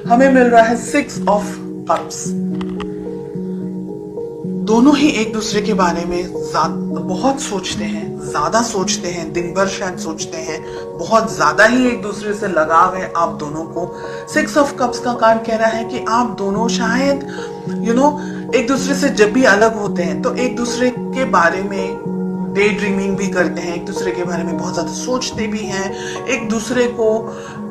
हमें मिल रहा है 6 ऑफ कप्स। दोनों ही एक दूसरे के बारे में बहुत सोचते हैं, ज्यादा सोचते हैं, दिन भर शायद सोचते हैं, बहुत ज्यादा ही एक दूसरे से लगाव है आप दोनों को। 6 ऑफ कप्स का कार्ड कह रहा है कि आप दोनों शायद एक दूसरे से जब भी अलग होते हैं तो एक दूसरे के बारे में डे ड्रीमिंग भी करते हैं, एक दूसरे के बारे में बहुत ज्यादा सोचते भी हैं, एक दूसरे को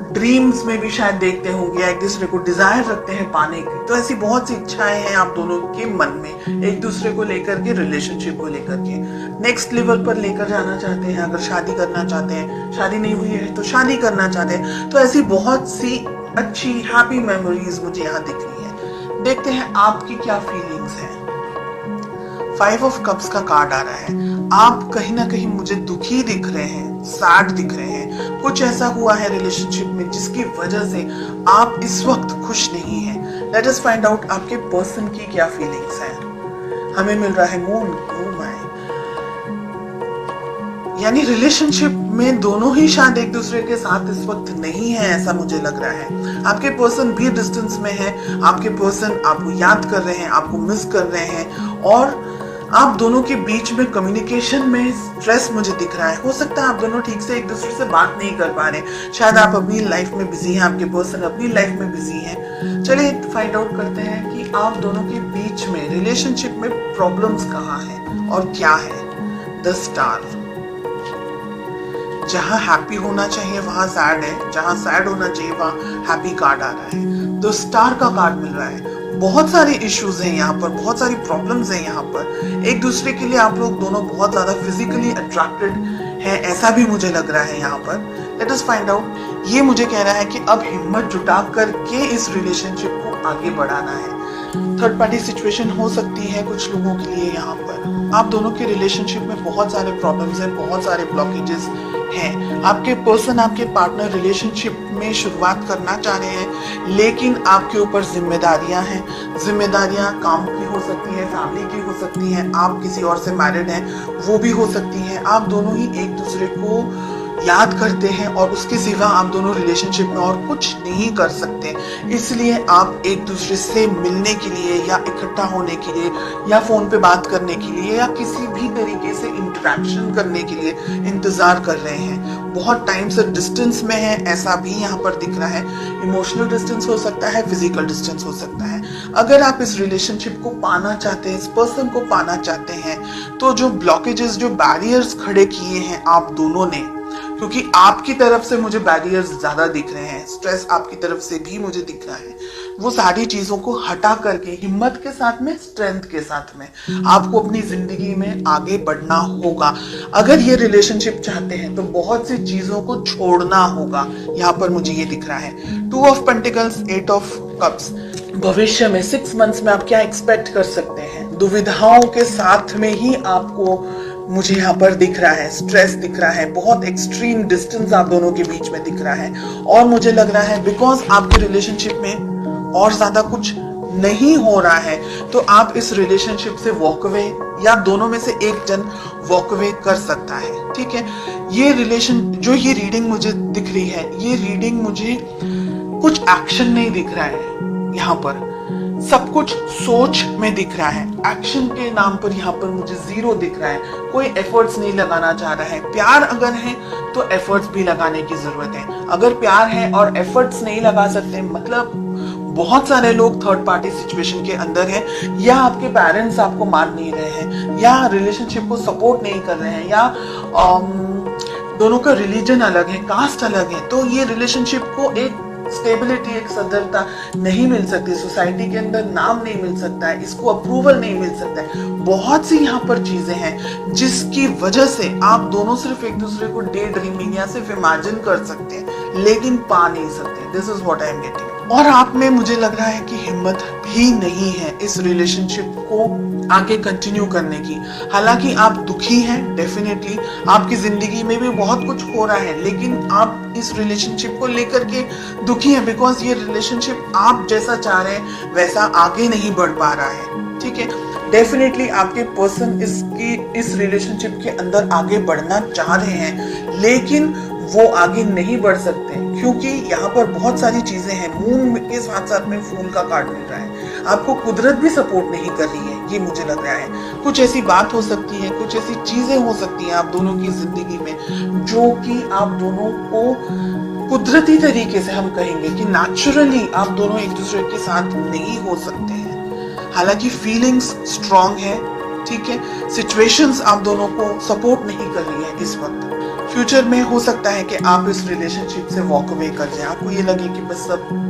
ड्रीम्स में भी शायद देखते होंगे, एक दूसरे को डिजायर रखते हैं पाने की। तो ऐसी बहुत सी इच्छाएं हैं आप दोनों के मन में एक दूसरे को लेकर के, रिलेशनशिप को लेकर के नेक्स्ट लेवल पर लेकर जाना चाहते हैं। अगर शादी करना चाहते हैं, शादी नहीं हुई है तो शादी करना चाहते हैं। तो ऐसी बहुत सी अच्छी हैप्पी मेमोरीज मुझे यहाँ दिख रही है। देखते हैं आपकी क्या फीलिंग्स हैं। 5 ऑफ कप्स का कार्ड आ रहा है। आप कहीं ना कहीं मुझे दुखी दिख रहे हैं, सैड दिख रहे हैं। कुछ ऐसा हुआ है रिलेशनशिप में जिसकी वजह से आप इस वक्त खुश नहीं हैं। लेट अस फाइंड आउट आपके पर्सन की क्या फीलिंग्स हैं। हमें मिल रहा है मून। यानी रिलेशनशिप में दोनों ही शायद एक दूसरे के साथ इस वक्त नहीं है, ऐसा मुझे लग रहा है। आपके पर्सन भी डिस्टेंस में है, आपके पर्सन आपको याद कर रहे हैं, आपको मिस कर रहे हैं, और आप दोनों के बीच में कम्युनिकेशन में स्ट्रेस मुझे दिख रहा है। हो सकता है आप दोनों ठीक से एक दूसरे से बात नहीं कर पा रहे, शायद आप अपनी लाइफ में बिजी हैं, आपके पर्सन अपनी लाइफ में बिजी हैं। चलिए फाइंड आउट करते हैं कि आप दोनों के बीच में रिलेशनशिप में प्रॉब्लम्स कहाँ हैं और क्या है। The star. जहां हैप्पी होना चाहिए वहां सैड है, जहां सैड होना चाहिए वहां हैप्पी कार्ड आ रहा है। तो स्टार का कार्ड मिल रहा है। बहुत सारे इश्यूज हैं यहाँ पर, बहुत सारी प्रॉब्लम्स हैं यहाँ पर। एक दूसरे के लिए आप लोग दोनों बहुत ज्यादा फिजिकली अट्रैक्टेड हैं, ऐसा भी मुझे लग रहा है यहाँ पर। Let us find out. ये मुझे कह रहा है कि अब हिम्मत जुटा करके इस रिलेशनशिप को आगे बढ़ाना है। थर्ड पार्टी सिचुएशन हो सकती है कुछ लोगों के लिए यहाँ पर। आप दोनों के रिलेशनशिप में बहुत सारे प्रॉब्लम्स हैं, बहुत सारे ब्लॉकेजेस हैं। आपके पर्सन, आपके पार्टनर रिलेशनशिप में शुरुआत करना चाह रहे हैं, लेकिन आपके ऊपर जिम्मेदारियां हैं। जिम्मेदारियां काम की हो सकती है, फैमिली की हो सकती हैं, आप किसी और से मैरिड हैं वो भी हो सकती हैं। आप दोनों ही एक दूसरे को याद करते हैं और उसके सिवा आप दोनों रिलेशनशिप में और कुछ नहीं कर सकते। इसलिए आप एक दूसरे से मिलने के लिए या इकट्ठा होने के लिए या फोन पे बात करने के लिए या किसी भी तरीके से इंटरेक्शन करने के लिए इंतजार कर रहे हैं। बहुत टाइम से डिस्टेंस में है, ऐसा भी यहाँ पर दिख रहा है। इमोशनल डिस्टेंस हो सकता है, फिजिकल डिस्टेंस हो सकता है। अगर आप इस रिलेशनशिप को पाना चाहते हैं, इस पर्सन को पाना चाहते हैं, तो जो ब्लॉकेजेस, जो बैरियर्स खड़े किए हैं आप दोनों ने, क्योंकि आपकी तरफ से मुझे बैरियर्स ज्यादा दिख रहे हैं, स्ट्रेस आपकी तरफ से भी मुझे दिख रहा है, वो सारी चीजों को हटा करके हिम्मत के साथ में, स्ट्रेंथ के साथ में आपको अपनी जिंदगी में आगे बढ़ना होगा। अगर ये रिलेशनशिप चाहते हैं तो बहुत सी चीजों को छोड़ना होगा। यहाँ पर मुझे ये दिख रहा है। 2 ऑफ पेंटिकल्स, 8 ऑफ कप्स। भविष्य में 6 मंथ्स में आप क्या एक्सपेक्ट कर सकते हैं। दुविधाओं के साथ में ही आपको मुझे यहाँ पर दिख रहा है, स्ट्रेस दिख रहा है, बहुत एक्सट्रीम डिस्टेंस आप दोनों के बीच में दिख रहा है। और मुझे लग रहा है बिकॉज आपके रिलेशनशिप में और ज्यादा कुछ नहीं हो रहा है, तो आप इस रिलेशनशिप से वॉक अवे, या दोनों में से एक जन वॉक अवे कर सकता है। ठीक है, ये रिलेशन, जो ये रीडिंग मुझे दिख रही है, ये रीडिंग मुझे कुछ एक्शन नहीं दिख रहा है। यहाँ पर सब कुछ सोच में दिख रहा है, एक्शन के नाम पर यहाँ पर मुझे 0 दिख रहा है। कोई एफर्ट्स नहीं लगाना चाह रहा है। प्यार अगर है तो एफर्ट्स भी लगाने की जरूरत है। अगर प्यार है और एफर्ट्स नहीं लगा सकते, मतलब बहुत सारे लोग थर्ड पार्टी सिचुएशन के अंदर हैं, या आपके पेरेंट्स आपको मान नहीं रहे हैं, या रिलेशनशिप को सपोर्ट नहीं कर रहे हैं, या दोनों का रिलीजन अलग है, कास्ट अलग है, तो ये रिलेशनशिप को एक स्टेबिलिटी, एक सदरता नहीं मिल सकती, सोसाइटी के अंदर नाम नहीं मिल सकता है, इसको अप्रूवल नहीं मिल सकता है। बहुत सी यहाँ पर चीजें हैं जिसकी वजह से आप दोनों सिर्फ एक दूसरे को डे ड्रीमिंग या सिर्फ इमेजिन कर सकते हैं, लेकिन पा नहीं सकते। This is what I am getting. और आप में मुझे लग रहा है कि हिम्मत भी नहीं है इस रिलेशनशिप को आगे कंटिन्यू करने की। हालांकि आप दुखी हैं, डेफिनेटली आपकी जिंदगी में भी बहुत कुछ हो रहा है, लेकिन आप इस रिलेशनशिप को लेकर के दुखी हैं बिकॉज ये रिलेशनशिप आप जैसा चाह रहे हैं वैसा आगे नहीं बढ़ पा रहा है। ठीक है, डेफिनेटली आपके पर्सन इस रिलेशनशिप के अंदर आगे बढ़ना चाह रहे हैं, लेकिन वो आगे नहीं बढ़ सकते, क्योंकि यहाँ पर बहुत सारी चीजें हैं। मून के साथ साथ में फूल का कार्ड मिल रहा है। आपको कुदरत भी सपोर्ट नहीं कर रही है, ये मुझे लग रहा है। कुछ ऐसी बात हो सकती है, कुछ ऐसी चीजें हो सकती हैं आप दोनों की जिंदगी में, जो कि आप दोनों को कुदरती तरीके से, हम कहेंगे कि नेचुरली आप दोनों एक दूसरे के साथ नहीं हो सकते हैं। हालांकि फीलिंग्स स्ट्रांग है, ठीक है, सिचुएशंस आप दोनों को सपोर्ट नहीं कर रही है इस वक्त। फ्यूचर में हो सकता है कि आप इस रिलेशनशिप से वॉक अवे कर जाए, आपको ये लगे कि बस सब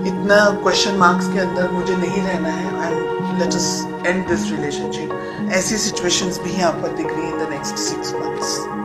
इतना क्वेश्चन मार्क्स के अंदर मुझे नहीं रहना है, and let us and this relationship. ऐसी सिचुएशंस भी यहाँ पर दिख रही है इन द नेक्स्ट 6 months।